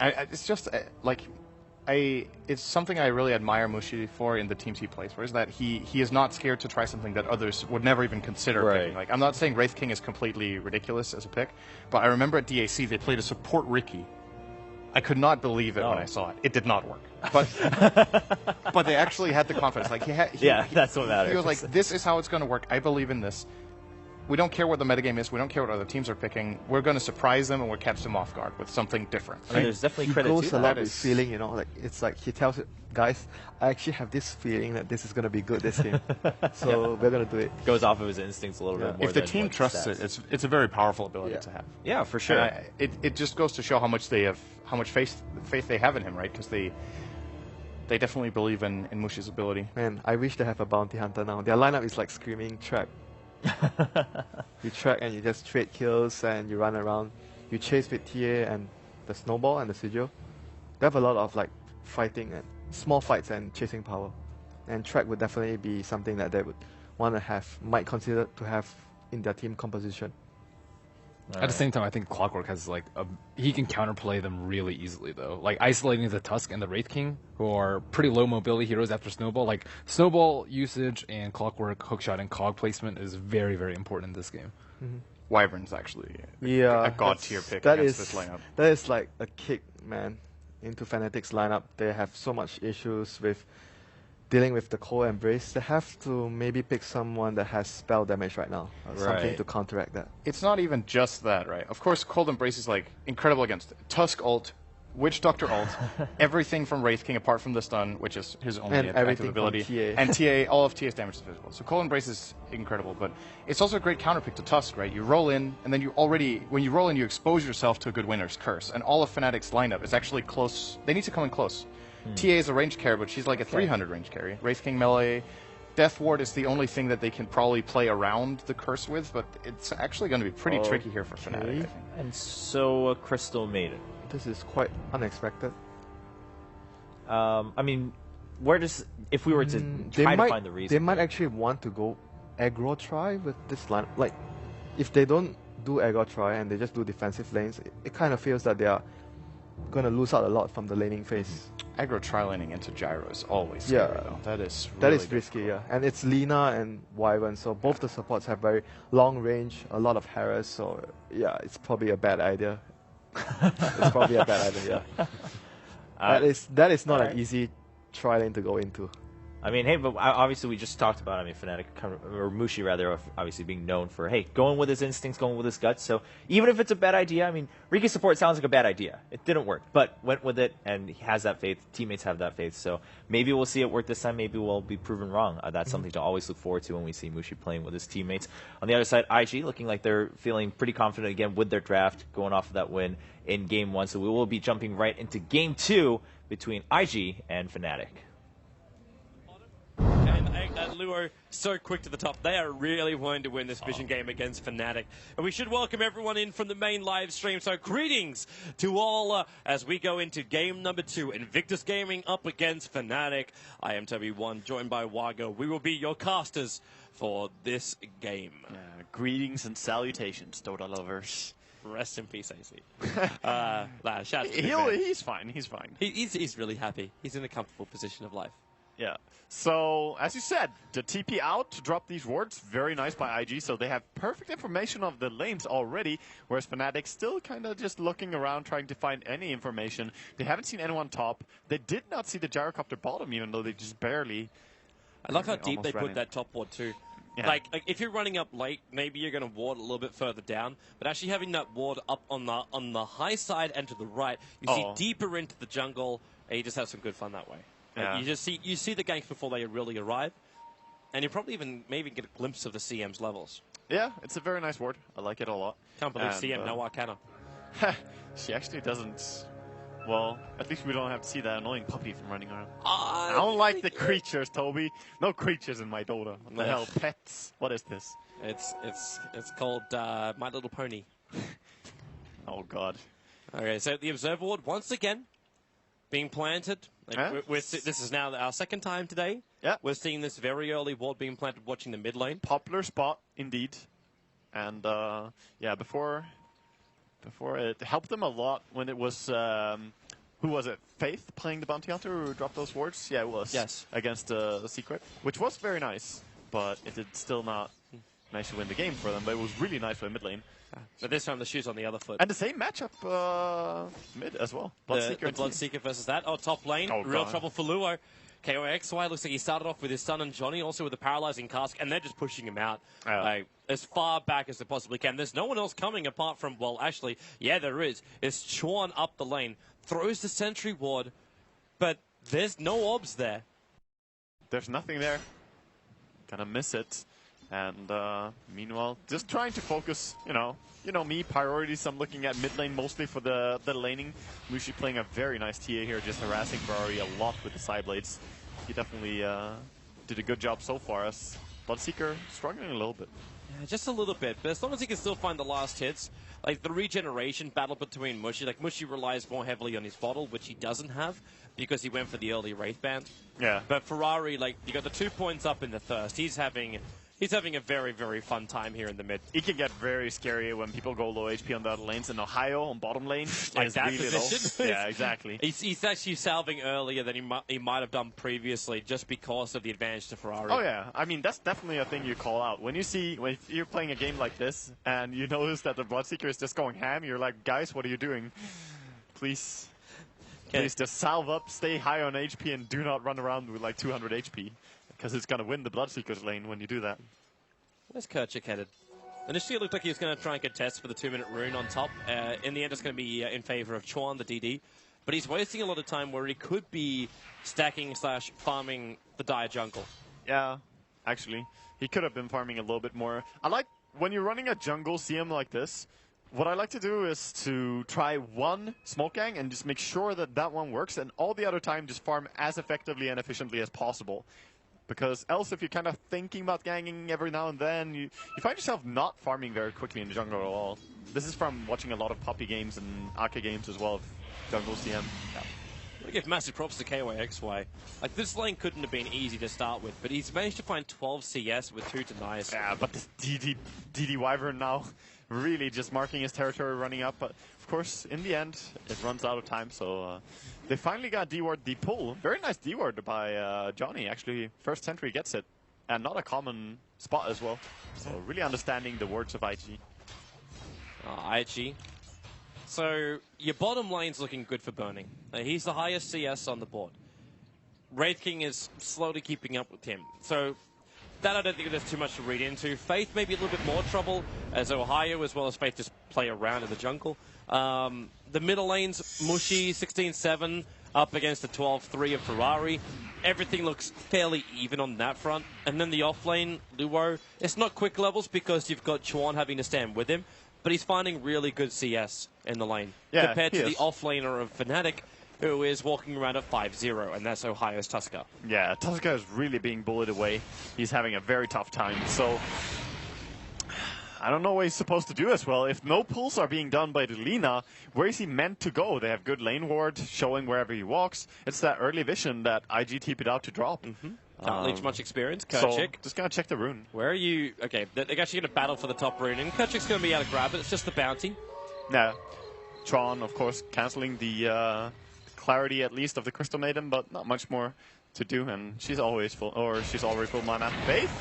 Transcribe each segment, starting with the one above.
It's just like it's something I really admire Mushi for in the teams he plays for, is that he is not scared to try something that others would never even consider picking. Like, I'm not saying Wraith King is completely ridiculous as a pick, but I remember at DAC they played a support Riki. I could not believe it when I saw it. It did not work. But but they actually had the confidence. Like that's what matters. He was like, this is how it's going to work. I believe in this. We don't care what the metagame is. We don't care what other teams are picking. We're going to surprise them and we'll catch them off guard with something different. I mean, there's definitely credit to that. He goes a lot with feeling, you know, like it's like he tells it, guys, I actually have this feeling that this is going to be good this game. So we're going to do it. Goes off of his instincts a little bit more. If the team trusts it, it's a very powerful ability to have. Yeah, for sure. It just goes to show how much faith they have in him, right? Because they definitely believe in Mushi's ability. Man, I wish they have a bounty hunter now. Their lineup is like screaming track. You track and you just trade kills and you run around. You chase with TA and the snowball and the sigil. They have a lot of like fighting and small fights and chasing power. And track would definitely be something that they would want to have, might consider to have in their team composition. At the same time, I think Clockwork has like he can counterplay them really easily though. Like isolating the Tusk and the Wraith King, who are pretty low mobility heroes after Snowball. Like Snowball usage and Clockwork, Hookshot, and Cog placement is very, very important in this game. Wyvern's actually a god tier pick against this lineup. That is like a kick, man, into Fnatic's lineup. They have so much issues with dealing with the Cold Embrace. They have to maybe pick someone that has spell damage right now, or something to counteract that. It's not even just that, right? Of course, Cold Embrace is like incredible against Tusk ult, Witch Doctor ult, everything from Wraith King apart from the stun, which is his only active ability, and TA. All of TA's damage is physical. So Cold Embrace is incredible, but it's also a great counterpick to Tusk, right? You roll in, and then when you roll in, you expose yourself to a good winner's curse, and all of Fnatic's lineup is actually close. They need to come in close. TA is a range carry, but she's like a 300 range carry. Wraith King melee. Death Ward is the only thing that they can probably play around the curse with, but it's actually going to be pretty tricky here for Fnatic, I think. And so Crystal Maiden. This is quite unexpected. I mean, if we were to try to find the reason. They might actually want to go aggro try with this line. Like, if they don't do aggro try and they just do defensive lanes, it kind of feels that they are going to lose out a lot from the laning phase. Aggro tri-laning into Gyro is always scary, though. That is risky, And it's Lina and Wyvern, so both the supports have very long range, a lot of harass, so yeah, it's probably a bad idea. It's probably a bad idea, that is not an easy tri-lane to go into. I mean, hey, but obviously we just talked about, Fnatic, or Mushi rather, obviously being known for, hey, going with his instincts, going with his guts. So even if it's a bad idea, Riki support sounds like a bad idea. It didn't work, but went with it, and he has that faith. Teammates have that faith. So maybe we'll see it work this time. Maybe we'll be proven wrong. That's something to always look forward to when we see Mushi playing with his teammates. On the other side, IG looking like they're feeling pretty confident again with their draft, going off of that win in Game 1. So we will be jumping right into Game 2 between IG and Fnatic. Luo so quick to the top. They are really wanting to win this Vision game against Fnatic. And we should welcome everyone in from the main live stream. So greetings to all as we go into game number 2. Invictus Gaming up against Fnatic. I am Toby1, joined by Wago. We will be your casters for this game. Greetings and salutations, Dota lovers. Rest in peace, AC. Shout out to he's fine. He's fine. He's really happy. He's in a comfortable position of life. Yeah. So, as you said, the TP out to drop these wards, very nice by IG. So they have perfect information of the lanes already, whereas Fnatic still kind of just looking around, trying to find any information. They haven't seen anyone top. They did not see the gyrocopter bottom, even though they just barely... I like how deep they put that top ward, too. Yeah. Like, if you're running up late, maybe you're going to ward a little bit further down, but actually having that ward up on the high side and to the right, you see deeper into the jungle, and you just have some good fun that way. Yeah. You see the ganks before they really arrive, and you probably maybe get a glimpse of the CM's levels. Yeah, it's a very nice ward. I like it a lot. Can't believe CM no Arcana. She actually doesn't. Well, at least we don't have to see that annoying puppy from running around. I don't like the creatures, Toby. No creatures in my Dota. What the hell, pets? What is this? It's called My Little Pony. Oh God. Okay, so the Observer Ward once again being planted. This is now our second time today. Yeah. We're seeing this very early ward being planted, watching the mid lane. Popular spot, indeed. And, before before. It helped them a lot when it was, who was it? Faith playing the Bounty Hunter who dropped those wards? Yeah, it was. Yes. Against the Secret, which was very nice, but it did still not manage to win the game for them, but it was really nice for mid lane. But this time the shoe's on the other foot. And the same matchup mid as well. The Bloodseeker versus that. Oh, top lane. Real trouble for Luo. KOXY looks like he started off with his son and Johnny, also with a paralyzing cask, and they're just pushing him out as far back as they possibly can. There's no one else coming apart from, well, actually, yeah, there is. It's Chuan up the lane, throws the sentry ward, but there's no obs there. There's nothing there. Gonna miss it. And meanwhile, just trying to focus, you know me, priorities. I'm looking at mid lane mostly for the laning. Mushi playing a very nice TA here, just harassing Ferrari a lot with the side blades. He definitely did a good job so far, as Bloodseeker struggling a little bit. Yeah, just a little bit, but as long as he can still find the last hits, like the regeneration battle between Mushi, like Mushi relies more heavily on his bottle, which he doesn't have because he went for the early Wraith Band. Yeah. But Ferrari, like, you got the 2 points up in the Thirst. He's having a very, very fun time here in the mid. It can get very scary when people go low HP on the other lanes. In Ohio, on bottom lane, like that really position. Yeah, exactly. He's actually salving earlier than he might have done previously, just because of the advantage to Ferrari. Oh yeah, I mean that's definitely a thing you call out when you're playing a game like this and you notice that the Bloodseeker is just going ham. You're like, guys, what are you doing? Please just salve up, stay high on HP, and do not run around with like 200 HP. Because it's going to win the Bloodseeker's lane when you do that. Where's Kerchik headed? Initially, it looked like he was going to try and contest for the 2-minute rune on top. In the end, it's going to be in favor of Chuan, the DD. But he's wasting a lot of time where he could be stacking / farming the Dire jungle. Yeah, actually. He could have been farming a little bit more. I like, when you're running a jungle CM like this, what I like to do is to try one smoke gang and just make sure that that one works, and all the other time just farm as effectively and efficiently as possible. Because else, if you're kind of thinking about ganging every now and then, you find yourself not farming very quickly in the jungle at all. This is from watching a lot of Poppy games and Aka games as well, of jungle CM. Yeah. I give massive props to KYXY. Like, this lane couldn't have been easy to start with, but he's managed to find 12 CS with 2 denies. Yeah, but this DD Wyvern now really just marking his territory, running up. But of course, in the end, it runs out of time, so they finally got D-ward the pull. Very nice D-ward by Johnny, actually. First sentry gets it, and not a common spot as well. So really understanding the words of IG. IG. So your bottom lane's looking good for Burning. He's the highest CS on the board. Wraith King is slowly keeping up with him. So that I don't think there's too much to read into. Faith maybe a little bit more trouble, as Ohio as well as Faith just play around in the jungle. The middle lane's Mushi, 16-7, up against the 12-3 of Ferrari. Everything looks fairly even on that front. And then the off lane, Luo, it's not quick levels because you've got Chuan having to stand with him, but he's finding really good CS in the lane. Yeah, compared to the off-laner of Fnatic, who is walking around at 5-0, and that's Ohio's Tusker. Yeah, Tusker is really being bullied away. He's having a very tough time, so I don't know what he's supposed to do as well. If no pulls are being done by the Lina, where is he meant to go? They have good lane ward showing wherever he walks. It's that early vision that IG TP'd out to drop. Can't leech much experience. So, Kerchik. just gonna check the rune. Where are you? Okay, they're actually going to battle for the top rune, and Kerchik's going to be able to grab it. It's just the bounty. Yeah. Tron, of course, cancelling the clarity at least of the Crystal Maiden, but not much more to do, and she's always full, or she's already full mana. Faith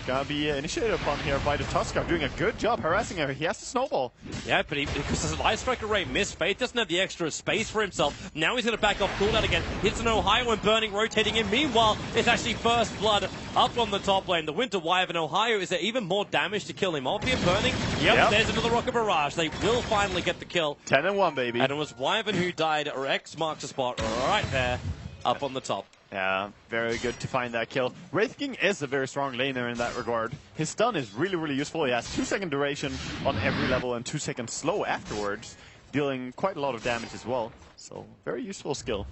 gonna be initiated upon here by the Tusker, doing a good job harassing her. He has to snowball. Yeah, but because the Light Strike Array missed, Faith doesn't have the extra space for himself. Now he's going to back off cooldown again. Hits an Ohio and Burning rotating in. Meanwhile, it's actually First Blood up on the top lane. The Winter Wyvern Ohio, is there even more damage to kill him off here? Burning, yep. There's another Rocket Barrage. They will finally get the kill. 10-1, baby. And it was Wyvern who died, or X marks the spot right there, up on the top. Yeah, very good to find that kill. Wraith King is a very strong laner in that regard. His stun is really, really useful. He has 2-second duration on every level and 2-second slow afterwards, dealing quite a lot of damage as well. So, very useful skill.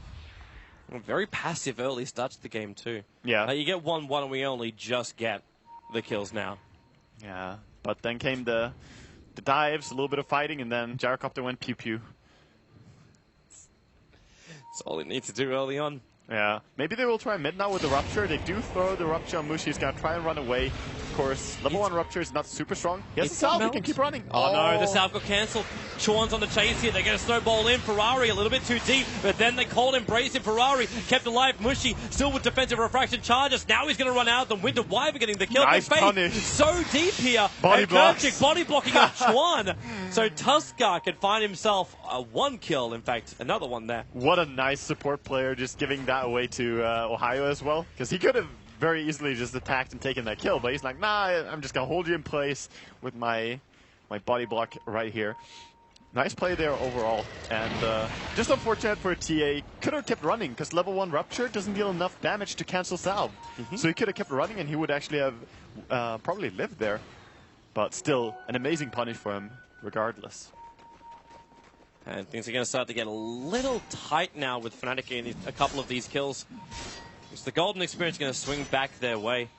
Very passive early start to the game too. Yeah. You get 1-1 and we only just get the kills now. Yeah, but then came the dives, a little bit of fighting, and then Gyrocopter went pew-pew. That's all it needs to do early on. Yeah, maybe they will try mid now with the Rupture. They do throw the Rupture on Mushi. He's going to try and run away. course, level 1 Rupture is not super strong. He has a salve, he can keep running. Oh no, the salve got cancelled. Chuan's on the chase here. They're going to snowball in. Ferrari a little bit too deep, but then they Cold Embrace in. Ferrari kept alive. Mushy still with defensive refraction charges. Now he's going to run out. The Winter Wyvern getting the kill. Nice punish. So deep here. Body blocks. Body blocking of Chuan. So Tuskar can find himself a 1 kill. In fact, another one there. What a nice support player, just giving that away to Ohio as well. Because he could have very easily just attacked and taken that kill, but he's like, nah, I'm just going to hold you in place with my body block right here. Nice play there overall. And just unfortunate for TA. Could have kept running, because level 1 Rupture doesn't deal enough damage to cancel salve. So he could have kept running, and he would actually have probably lived there. But still, an amazing punish for him, regardless. And things are going to start to get a little tight now with Fnatic getting a couple of these kills. Because the Golden Experience is going to swing back their way.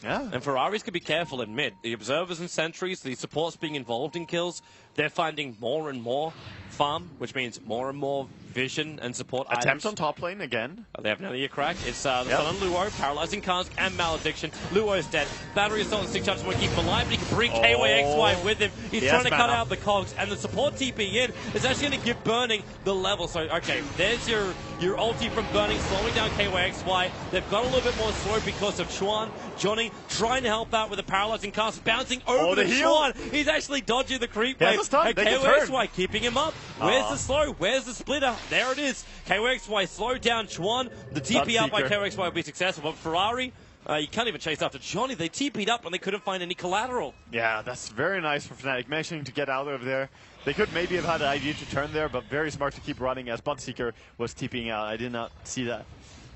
Yeah. And Ferraris could be careful in mid. The Observers and Sentries, the supports being involved in kills, they're finding more and more farm, which means more and more vision and support Attempt items. on top lane again. They have another crack. It's the Sun on Luo, Paralyzing Cask and Malediction. Luo's dead. Battery Assault and Stick Charge want to keep him alive, but he can bring KYXY with him. He's trying to cut out the cogs, and the support TP in is actually going to give Burning the level. So, okay, there's your ulti from Burning, slowing down KYXY. They've got a little bit more slow because of Chuan. Johnny trying to help out with the Paralyzing Cask, bouncing over to Chuan. He's actually dodging the creep wave. And KYXY keeping him up. Where's the slow? Where's the splitter? There it is. KYXY slowed down Chuan. The TP out by KYXY will be successful, but Ferrari, you can't even chase after Johnny. They TP'd up when they couldn't find any collateral. Yeah, that's very nice for Fnatic, managing to get out of there. They could maybe have had an idea to turn there, but very smart to keep running as Bloodseeker was TPing out. I did not see that.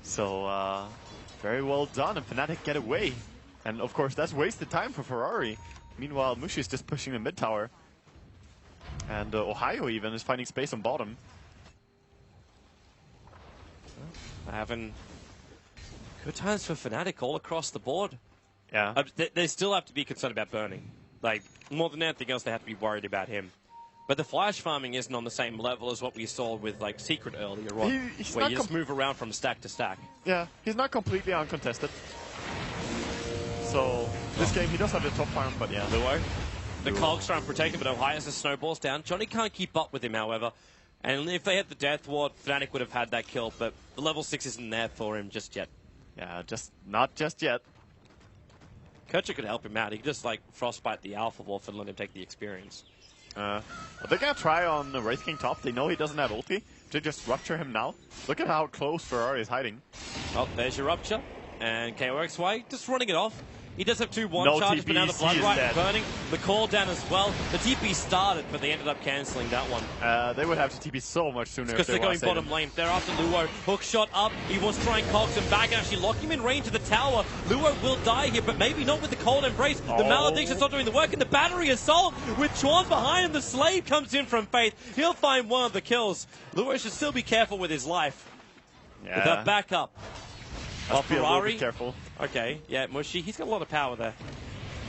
So, very well done, and Fnatic get away. And of course, that's wasted time for Ferrari. Meanwhile, Mushi is just pushing the mid tower. And Ohio even is finding space on bottom. Having good times for Fnatic all across the board. Yeah. They still have to be concerned about Burning. Like, more than anything else, they have to be worried about him. But the flash farming isn't on the same level as what we saw with, like, Secret earlier on, where you just move around from stack to stack. Yeah, he's not completely uncontested. So, this game, he does have the top farm, but yeah. Luo. The Cogs trying to protect him, but Ohio has the snowballs down. Johnny can't keep up with him, however. And if they had the Death Ward, Fnatic would have had that kill, but the level 6 isn't there for him just yet. Yeah, not just yet. Kercher could help him out. He could just, like, frostbite the Alpha Wolf and let him take the experience. But they're going to try on the Wraith King top. They know he doesn't have ulti. They just Rupture him now. Look at how close Ferrari is hiding. Oh, there's your Rupture. And KOXY just running it off. He does have 2 1 charges, but now the Blood Right burning. The call down as well. The TP started, but they ended up cancelling that one. They would have to TP so much sooner because they're going bottom lane. They're after Luo. Hook shot up. He wants to try and cox him back and actually lock him in range of the tower. Luo will die here, but maybe not with the Cold Embrace. The Malediction's not doing the work, and the Battery Assault with Chuan behind him. The Slave comes in from Faith. He'll find one of the kills. Luo should still be careful with his life. Yeah. With that backup. Ferrari. Careful. Okay, yeah, Mushy, he's got a lot of power there.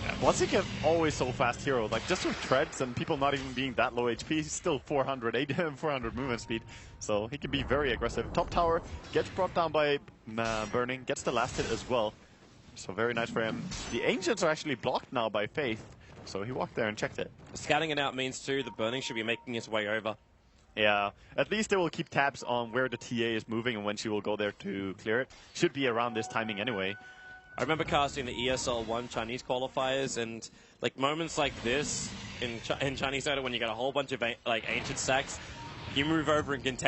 Yeah, Bloodseeker always so fast hero. Like, just with treads and people not even being that low HP, he's still 400 movement speed. So he can be very aggressive. Top tower gets brought down by Burning, gets the last hit as well. So very nice for him. The Ancients are actually blocked now by Faith. So he walked there and checked it. Scouting it out means too, the Burning should be making his way over. Yeah, at least they will keep tabs on where the TA is moving and when she will go there to clear it. Should be around this timing anyway. I remember casting the ESL 1 Chinese qualifiers, and like moments like this in Chinese Dota when you got a whole bunch of like ancient stacks, you move over and contest.